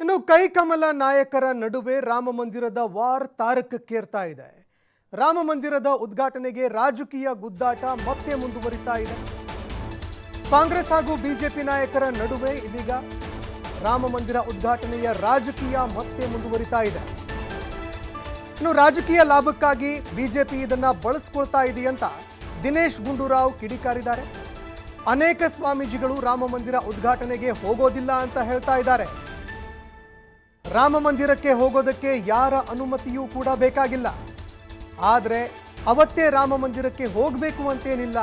ಇನ್ನು ಕೈಕಮಲ ನಾಯಕರ ನಡುವೆ ರಾಮ ಮಂದಿರದ ವಾರ್ ತಾರಕಕ್ಕೇರ್ತಾ ಇದೆ. ರಾಮ ಮಂದಿರದ ಉದ್ಘಾಟನೆಗೆ ರಾಜಕೀಯ ಗುದ್ದಾಟ ಮತ್ತೆ ಮುಂದುವರಿತಾ ಇದೆ. ಕಾಂಗ್ರೆಸ್ ಹಾಗೂ ಬಿಜೆಪಿ ನಾಯಕರ ನಡುವೆ ಇದೀಗ ರಾಮ ಮಂದಿರ ಉದ್ಘಾಟನೆಯ ರಾಜಕೀಯ ಮತ್ತೆ ಮುಂದುವರಿತಾ ಇದೆ. ಇನ್ನು ರಾಜಕೀಯ ಲಾಭಕ್ಕಾಗಿ ಬಿಜೆಪಿ ಇದನ್ನ ಬಳಸಿಕೊಳ್ತಾ ಇದೆ ಅಂತ ದಿನೇಶ್ ಗುಂಡೂರಾವ್ ಕಿಡಿಕಾರಿದ್ದಾರೆ. ಅನೇಕ ಸ್ವಾಮೀಜಿಗಳು ರಾಮ ಮಂದಿರ ಉದ್ಘಾಟನೆಗೆ ಹೋಗೋದಿಲ್ಲ ಅಂತ ಹೇಳ್ತಾ ಇದ್ದಾರೆ. ರಾಮ ಮಂದಿರಕ್ಕೆ ಹೋಗೋದಕ್ಕೆ ಯಾರ ಅನುಮತಿಯೂ ಕೂಡ ಬೇಕಾಗಿಲ್ಲ. ಆದರೆ ಅವತ್ತೇ ರಾಮ ಮಂದಿರಕ್ಕೆ ಹೋಗಬೇಕು ಅಂತೇನಿಲ್ಲ.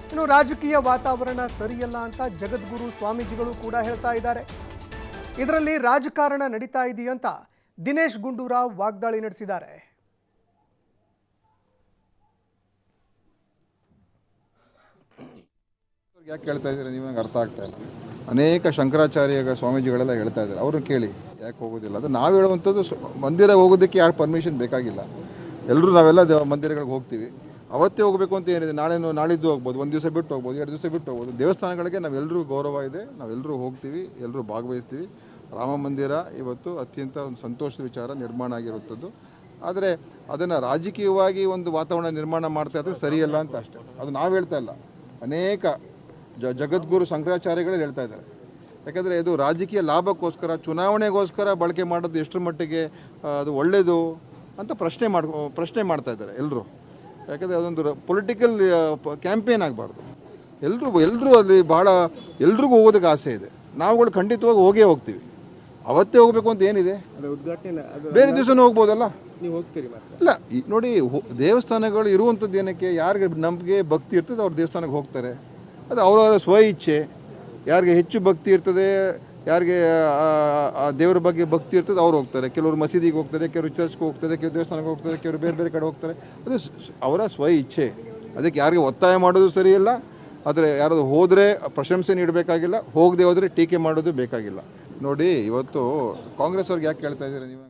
ಇನ್ನು ರಾಜಕೀಯ ವಾತಾವರಣ ಸರಿಯಲ್ಲ ಅಂತ ಜಗದ್ಗುರು ಸ್ವಾಮೀಜಿಗಳು ಕೂಡ ಹೇಳ್ತಾ ಇದ್ದಾರೆ. ಇದರಲ್ಲಿ ರಾಜಕಾರಣ ನಡೀತಾ ಇದೆಯಂತ ದಿನೇಶ್ ಗುಂಡೂರಾವ್ ವಾಗ್ದಾಳಿ ನಡೆಸಿದ್ದಾರೆ. ಯಾಕೆ ಹೇಳ್ತಾ ಇದ್ದೀರಾ ನೀವು? ನಂಗೆ ಅರ್ಥ ಆಗ್ತಾ ಇಲ್ಲ. ಅನೇಕ ಶಂಕರಾಚಾರ್ಯ ಸ್ವಾಮೀಜಿಗಳೆಲ್ಲ ಹೇಳ್ತಾ ಇದ್ದಾರೆ, ಅವ್ರನ್ನ ಕೇಳಿ ಯಾಕೆ ಹೋಗೋದಿಲ್ಲ. ಅದು ನಾವು ಹೇಳುವಂಥದ್ದು ಮಂದಿರ ಹೋಗೋದಕ್ಕೆ ಯಾರು ಪರ್ಮಿಷನ್ ಬೇಕಾಗಿಲ್ಲ. ಎಲ್ಲರೂ ನಾವೆಲ್ಲ ಮಂದಿರಗಳಿಗೆ ಹೋಗ್ತೀವಿ. ಅವತ್ತೇ ಹೋಗಬೇಕು ಅಂತ ಏನಿದೆ? ನಾಳಿದ್ದು ಹೋಗ್ಬೋದು, ಒಂದು ದಿವಸ ಬಿಟ್ಟು ಹೋಗ್ಬೋದು, 2 ದಿವಸ ಬಿಟ್ಟು ಹೋಗ್ಬೋದು. ದೇವಸ್ಥಾನಗಳಿಗೆ ನಾವೆಲ್ಲರೂ ಗೌರವ ಇದೆ, ನಾವೆಲ್ಲರೂ ಹೋಗ್ತೀವಿ, ಎಲ್ಲರೂ ಭಾಗವಹಿಸ್ತೀವಿ. ರಾಮ ಮಂದಿರ ಇವತ್ತು ಅತ್ಯಂತ ಒಂದು ಸಂತೋಷದ ವಿಚಾರ ನಿರ್ಮಾಣ ಆಗಿರುವಂಥದ್ದು. ಆದರೆ ಅದನ್ನು ರಾಜಕೀಯವಾಗಿ ಒಂದು ವಾತಾವರಣ ನಿರ್ಮಾಣ ಮಾಡ್ತಾ ಇದ್ರೆ ಸರಿಯಲ್ಲ ಅಂತ ಅಷ್ಟೇ. ಅದು ನಾವು ಹೇಳ್ತಾ ಇಲ್ಲ, ಅನೇಕ ಜಗದ್ಗುರು ಶಂಕರಾಚಾರ್ಯಗಳು ಹೇಳ್ತಾ ಇದ್ದಾರೆ. ಯಾಕಂದರೆ ಇದು ರಾಜಕೀಯ ಲಾಭಕ್ಕೋಸ್ಕರ, ಚುನಾವಣೆಗೋಸ್ಕರ ಬಳಕೆ ಮಾಡೋದು ಎಷ್ಟರ ಮಟ್ಟಿಗೆ ಅದು ಒಳ್ಳೆಯದು ಅಂತ ಪ್ರಶ್ನೆ ಮಾಡ್ತಾ ಇದ್ದಾರೆ ಎಲ್ಲರೂ. ಯಾಕಂದರೆ ಅದೊಂದು ಪೊಲಿಟಿಕಲ್ ಕ್ಯಾಂಪೇನ್ ಆಗಬಾರ್ದು. ಎಲ್ಲರೂ ಅಲ್ಲಿ ಭಾಳ ಎಲ್ರಿಗೂ ಹೋಗೋದಕ್ಕೆ ಆಸೆ ಇದೆ. ನಾವುಗಳು ಖಂಡಿತವಾಗಿ ಹೋಗ್ತೀವಿ. ಅವತ್ತೇ ಹೋಗಬೇಕು ಅಂತ ಏನಿದೆ? ಬೇರೆ ದಿವಸನೂ ಹೋಗ್ಬೋದಲ್ಲ. ನೀವು ಹೋಗ್ತೀರಿ? ಇಲ್ಲ, ನೋಡಿ, ದೇವಸ್ಥಾನಗಳು ಇರುವಂಥದ್ದು ಏನಕ್ಕೆ? ಯಾರಿಗೆ ನಂಬಿಕೆ ಭಕ್ತಿ ಇರ್ತದೆ ಅವ್ರು ದೇವಸ್ಥಾನಕ್ಕೆ ಹೋಗ್ತಾರೆ. ಅದು ಅವರವರ ಸ್ವ ಇಚ್ಛೆ. ಯಾರಿಗೆ ಹೆಚ್ಚು ಭಕ್ತಿ ಇರ್ತದೆ, ಯಾರಿಗೆ ಆ ದೇವರ ಬಗ್ಗೆ ಭಕ್ತಿ ಇರ್ತದೆ ಅವ್ರು ಹೋಗ್ತಾರೆ. ಕೆಲವರು ಮಸೀದಿಗೆ ಹೋಗ್ತಾರೆ, ಕೆಲವರು ಚರ್ಚ್ಗೆ ಹೋಗ್ತಾರೆ, ಕೆಲವರು ದೇವಸ್ಥಾನಕ್ಕೆ ಹೋಗ್ತಾರೆ, ಕೆಲವರು ಬೇರೆ ಬೇರೆ ಕಡೆ ಹೋಗ್ತಾರೆ. ಅದು ಅವರ ಸ್ವ ಇಚ್ಛೆ. ಅದಕ್ಕೆ ಯಾರಿಗೆ ಒತ್ತಾಯ ಮಾಡೋದು ಸರಿಯಿಲ್ಲ. ಆದರೆ ಯಾರಾದ್ರು ಹೋದರೆ ಪ್ರಶಂಸೆ ನೀಡಬೇಕಾಗಿಲ್ಲ, ಹೋಗದೆ ಹೋದರೆ ಟೀಕೆ ಮಾಡೋದು ಬೇಕಾಗಿಲ್ಲ. ನೋಡಿ, ಇವತ್ತು ಕಾಂಗ್ರೆಸ್ ಅವ್ರಿಗೆ ಯಾಕೆ ಕೇಳ್ತಾ ಇದ್ದೀರಾ ನೀವು?